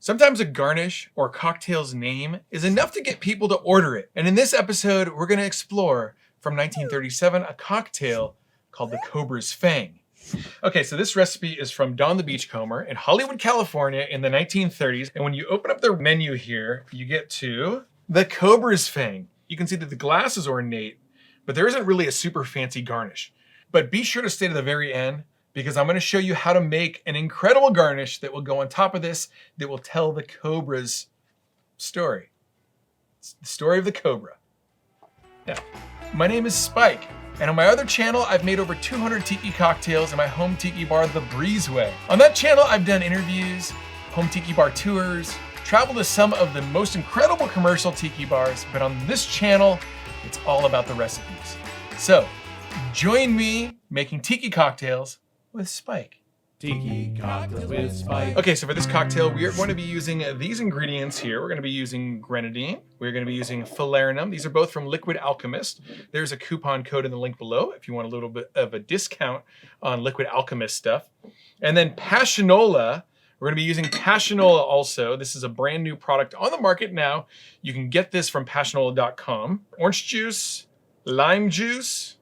Sometimes a garnish or cocktail's name is enough to get people to order it. And in this episode, we're gonna explore from 1937 a cocktail called the Cobra's Fang. Okay, so this recipe is from Don the Beachcomber in Hollywood, California in the 1930s. And when you open up their menu here, you get to the Cobra's Fang. You can see that the glass is ornate, but there isn't really a super fancy garnish. But be sure to stay to the very end, because I'm going to show you how to make an incredible garnish that will go on top of this, that will tell the Cobra's story. It's the story of the Cobra. Now, my name is Spike, and on my other channel, I've made over 200 tiki cocktails in my home tiki bar, The Breezeway. On that channel, I've done interviews, home tiki bar tours, traveled to some of the most incredible commercial tiki bars, but on this channel, it's all about the recipes. So, join me making tiki cocktails with Spike. Tiki Cocktails with Spike. Okay, so for this cocktail, we are going to be using these ingredients here. We're going to be using grenadine. We're going to be using falernum. These are both from Liquid Alchemist. There's a coupon code in the link below if you want a little bit of a discount on Liquid Alchemist stuff. And then Passionola. We're going to be using Passionola also. This is a brand new product on the market now. You can get this from passionola.com. Orange juice, lime juice,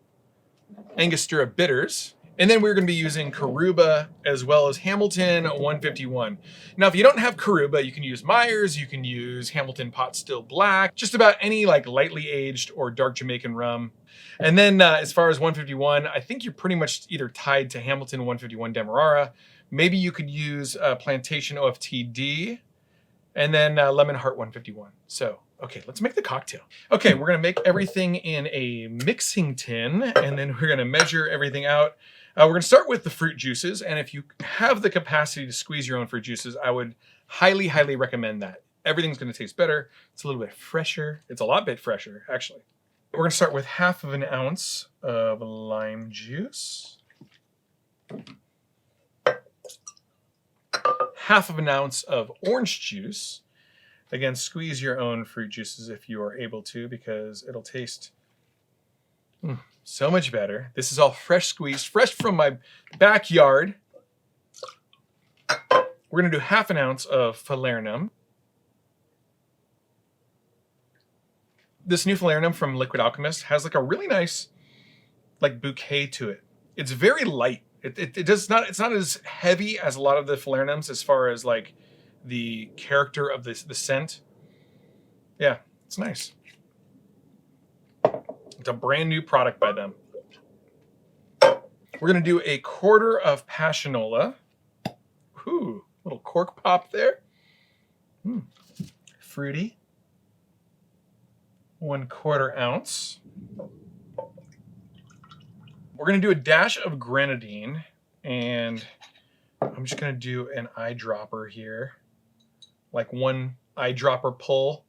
Angostura bitters. And then we're going to be using Cobra as well as Hamilton 151. Now, if you don't have Cobra, you can use Myers, you can use Hamilton Pot Still Black, just about any like lightly aged or dark Jamaican rum. And then as far as 151, I think you're pretty much either tied to Hamilton 151 Demerara. Maybe you could use Plantation OFTD and then Lemon Hart 151. So, okay, let's make the cocktail. Okay, we're going to make everything in a mixing tin, and then we're going to measure everything out. We're going to start with the fruit juices, and if you have the capacity to squeeze your own fruit juices, I would highly, highly recommend that. Everything's going to taste better. It's a little bit fresher. It's a lot bit fresher, actually. We're going to start with 1/2 ounce of lime juice. 1/2 ounce of orange juice. Again, squeeze your own fruit juices if you are able to, because it'll taste so much better. This is all fresh squeezed, fresh from my backyard. We're going to do 1/2 ounce of falernum. This new falernum from Liquid Alchemist has like a really nice like bouquet to it. It's very light. It's not as heavy as a lot of the falernums as far as like the character of the scent. Yeah, it's nice. It's a brand new product by them. We're gonna do 1/4 of Passionola. Ooh, little cork pop there. Fruity. 1/4 ounce. We're gonna do a dash of grenadine, and I'm just gonna do an eyedropper here. Like 1 eyedropper pull.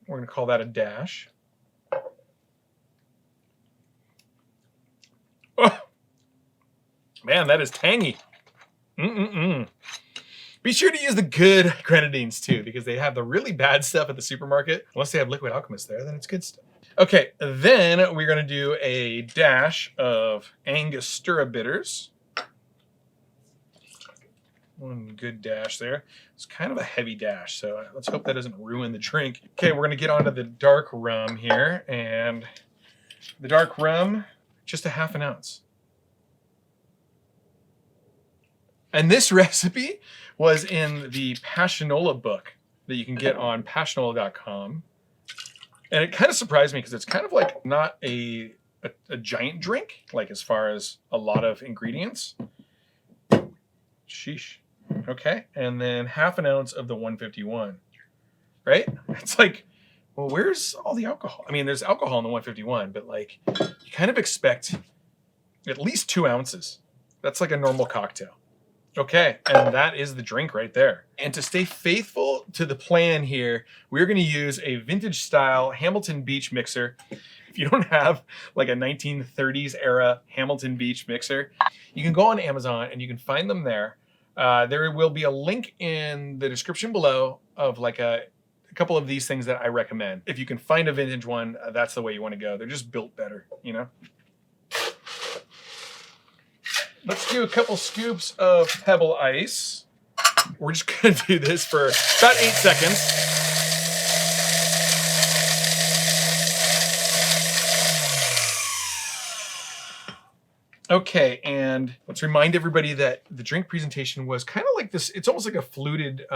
We're going to call that a dash. Oh, man, that is tangy. Be sure to use the good grenadines too, because they have the really bad stuff at the supermarket. Unless they have Liquid Alchemist there, then it's good stuff. Okay, then we're going to do a dash of Angostura bitters. 1 good dash there. It's kind of a heavy dash, so let's hope that doesn't ruin the drink. Okay, we're gonna get onto the dark rum here, and the dark rum, just 1/2 ounce. And this recipe was in the Passionola book that you can get on passionola.com. And it kind of surprised me because it's kind of like not a giant drink, like as far as a lot of ingredients. Sheesh. Okay, and then 1/2 ounce of the 151, right? It's like, well, where's all the alcohol? I mean, there's alcohol in the 151, but like, you kind of expect at least 2 ounces. That's like a normal cocktail. Okay, and that is the drink right there. And to stay faithful to the plan here, we're gonna use a vintage style Hamilton Beach mixer. If you don't have like a 1930s era Hamilton Beach mixer, you can go on Amazon and you can find them there. There will be a link in the description below of like a couple of these things that I recommend. If you can find a vintage one, that's the way you want to go. They're just built better, you know? Let's do a couple scoops of pebble ice. We're just gonna do this for about 8 seconds. Okay, and let's remind everybody that the drink presentation was kind of like this. It's almost like a fluted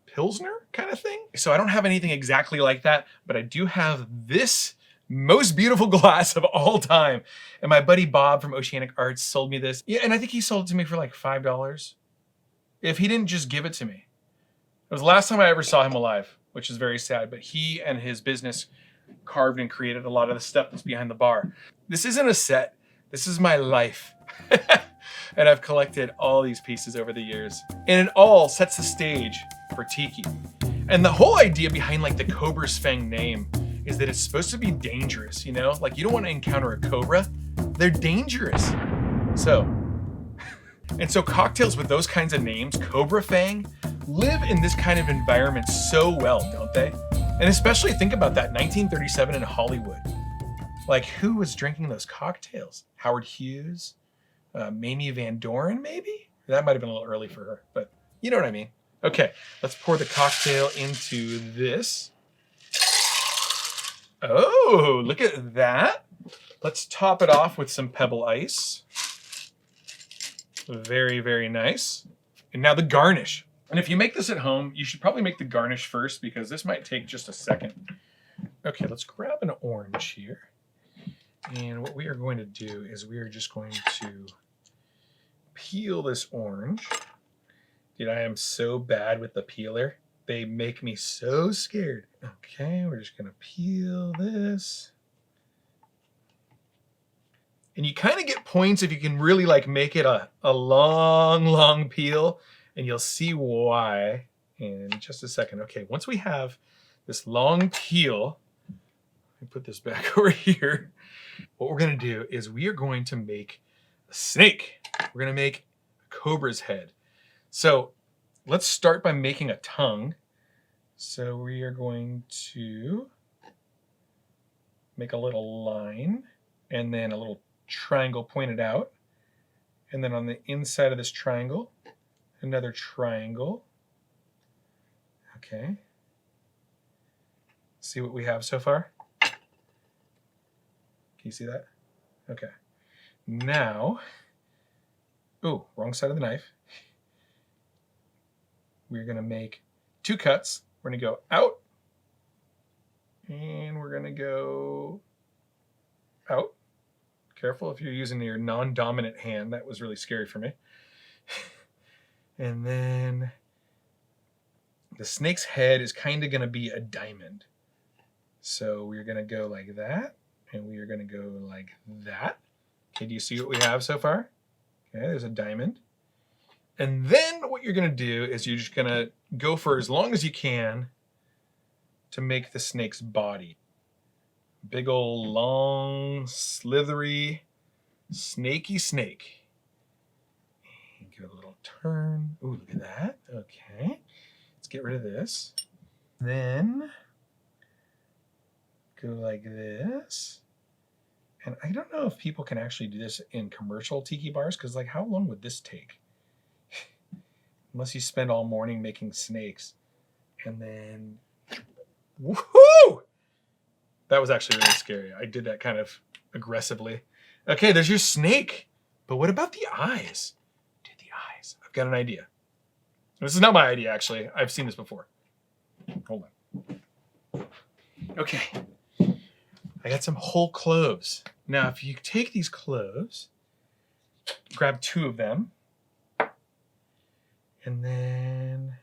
Pilsner kind of thing. So I don't have anything exactly like that, but I do have this most beautiful glass of all time. And my buddy Bob from Oceanic Arts sold me this. Yeah, and I think he sold it to me for like $5. If he didn't just give it to me. It was the last time I ever saw him alive, which is very sad, but he and his business carved and created a lot of the stuff that's behind the bar. This isn't a set. This is my life. And I've collected all these pieces over the years. And it all sets the stage for Tiki. And the whole idea behind like the Cobra's Fang name is that it's supposed to be dangerous, you know? Like you don't want to encounter a cobra. They're dangerous. So cocktails with those kinds of names, Cobra Fang, live in this kind of environment so well, don't they? And especially think about that, 1937 in Hollywood. Like, who was drinking those cocktails? Howard Hughes? Mamie Van Doren, maybe? That might have been a little early for her, but you know what I mean. Okay, let's pour the cocktail into this. Oh, look at that. Let's top it off with some pebble ice. Very, very nice. And now the garnish. And if you make this at home, you should probably make the garnish first because this might take just a second. Okay, let's grab an orange here. And what we are going to do is we are just going to peel this orange. Dude, I am so bad with the peeler. They make me so scared. Okay, we're just gonna peel this. And you kind of get points if you can really like make it a long, long peel, and you'll see why in just a second. Okay, once we have this long peel, let me put this back over here. What we're gonna do is we are going to make a snake. We're gonna make a cobra's head. So let's start by making a tongue. So we are going to make a little line and then a little triangle pointed out. And then on the inside of this triangle, another triangle. Okay. See what we have so far? Can you see that? Okay. Now, ooh, wrong side of the knife. We're gonna make 2 cuts. We're gonna go out, and we're gonna go out. Careful if you're using your non-dominant hand. That was really scary for me. And then the snake's head is kind of gonna be a diamond. So we're gonna go like that. And we are going to go like that. Okay, do you see what we have so far? Okay, there's a diamond. And then what you're going to do is you're just going to go for as long as you can to make the snake's body. Big old long, slithery, snaky snake. And give it a little turn. Ooh, look at that. Okay, let's get rid of this. Then go like this. And I don't know if people can actually do this in commercial tiki bars, because like how long would this take? Unless you spend all morning making snakes. And then, woohoo! That was actually really scary. I did that kind of aggressively. Okay, there's your snake. But what about the eyes? Dude, the eyes. I've got an idea. This is not my idea, actually. I've seen this before. Hold on. Okay. I got some whole cloves. Now, if you take these cloves, grab 2 of them, and then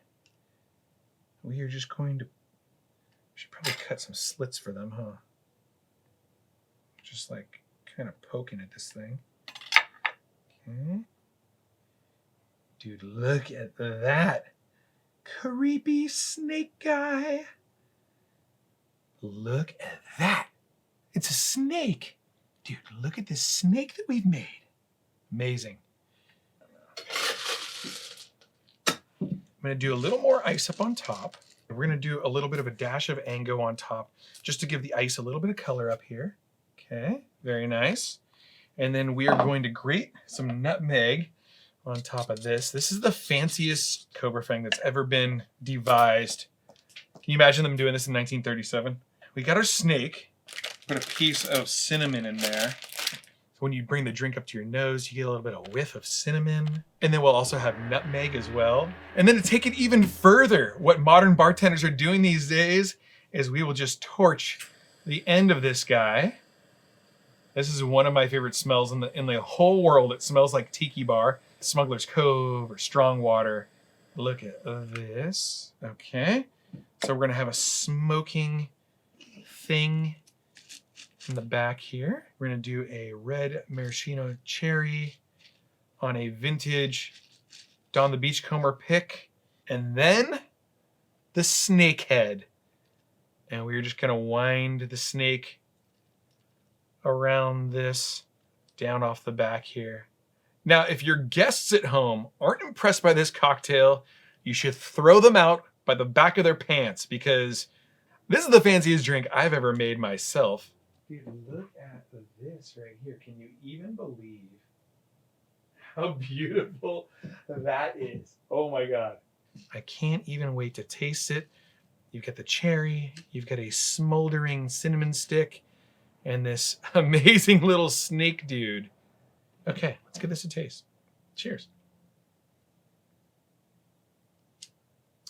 we are just going to, we should probably cut some slits for them, huh? Just like kind of poking at this thing. Okay. Dude, look at that. Creepy snake guy. Look at that. It's a snake. Dude, look at this snake that we've made. Amazing. I'm gonna do a little more ice up on top. We're gonna do a little bit of a dash of Ango on top, just to give the ice a little bit of color up here. Okay, very nice. And then we are going to grate some nutmeg on top of this. This is the fanciest Cobra Fang that's ever been devised. Can you imagine them doing this in 1937? We got our snake. Put a piece of cinnamon in there. So when you bring the drink up to your nose, you get a little bit of whiff of cinnamon. And then we'll also have nutmeg as well. And then to take it even further, what modern bartenders are doing these days is we will just torch the end of this guy. This is one of my favorite smells in the whole world. It smells like Tiki Bar, Smuggler's Cove, or Strong Water. Look at this. Okay. So we're gonna have a smoking thing in the back here. We're gonna do a red maraschino cherry on a vintage Don the Beachcomber pick. And then the snake head. And we're just gonna wind the snake around this, down off the back here. Now, if your guests at home aren't impressed by this cocktail, you should throw them out by the back of their pants, because this is the fanciest drink I've ever made myself. Dude, look at this right here. Can you even believe how beautiful that is? Oh my God. I can't even wait to taste it. You've got the cherry, you've got a smoldering cinnamon stick, and this amazing little snake dude. Okay, let's give this a taste. Cheers.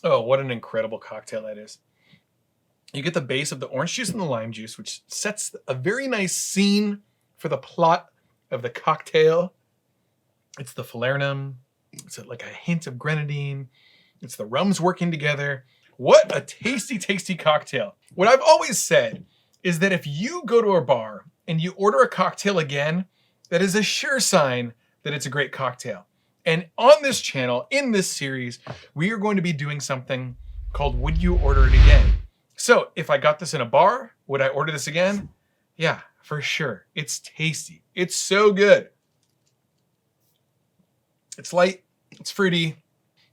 Oh, what an incredible cocktail that is. You get the base of the orange juice and the lime juice, which sets a very nice scene for the plot of the cocktail. It's the falernum. It's like a hint of grenadine. It's the rums working together. What a tasty, tasty cocktail. What I've always said is that if you go to a bar and you order a cocktail again, that is a sure sign that it's a great cocktail. And on this channel, in this series, we are going to be doing something called Would You Order It Again? So if I got this in a bar, would I order this again? Yeah, for sure. It's tasty. It's so good. It's light, it's fruity.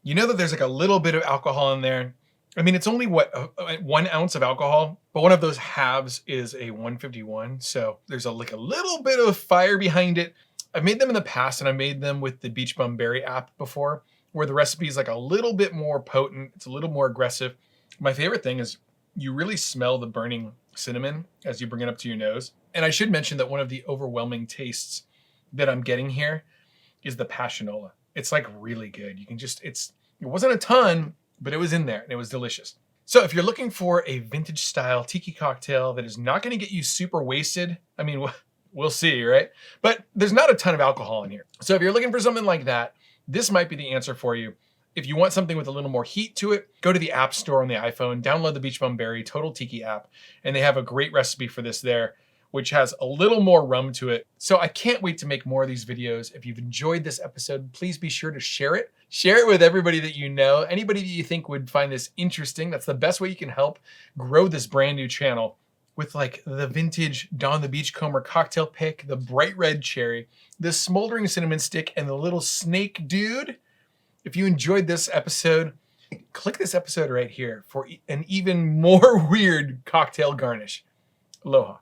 You know that there's like a little bit of alcohol in there. I mean, it's only 1 ounce of alcohol, but one of those halves is a 151. So there's like a little bit of fire behind it. I've made them in the past, and I made them with the Beach Bum Berry app before, where the recipe is like a little bit more potent. It's a little more aggressive. My favorite thing is you really smell the burning cinnamon as you bring it up to your nose. And I should mention that one of the overwhelming tastes that I'm getting here is the Passionola. It's like really good. You can just, it wasn't a ton, but it was in there and it was delicious. So if you're looking for a vintage style tiki cocktail that is not going to get you super wasted, I mean, we'll see, right? But there's not a ton of alcohol in here. So if you're looking for something like that, this might be the answer for you. If you want something with a little more heat to it, go to the App Store on the iPhone, download the Beach Bum Berry Total Tiki app, and they have a great recipe for this there, which has a little more rum to it. So I can't wait to make more of these videos. If you've enjoyed this episode, please be sure to share it. Share it with everybody that you know, anybody that you think would find this interesting. That's the best way you can help grow this brand new channel with like the vintage Don the Beachcomber cocktail pick, the bright red cherry, the smoldering cinnamon stick, and the little snake dude. If you enjoyed this episode, click this episode right here for an even more weird cocktail garnish. Aloha.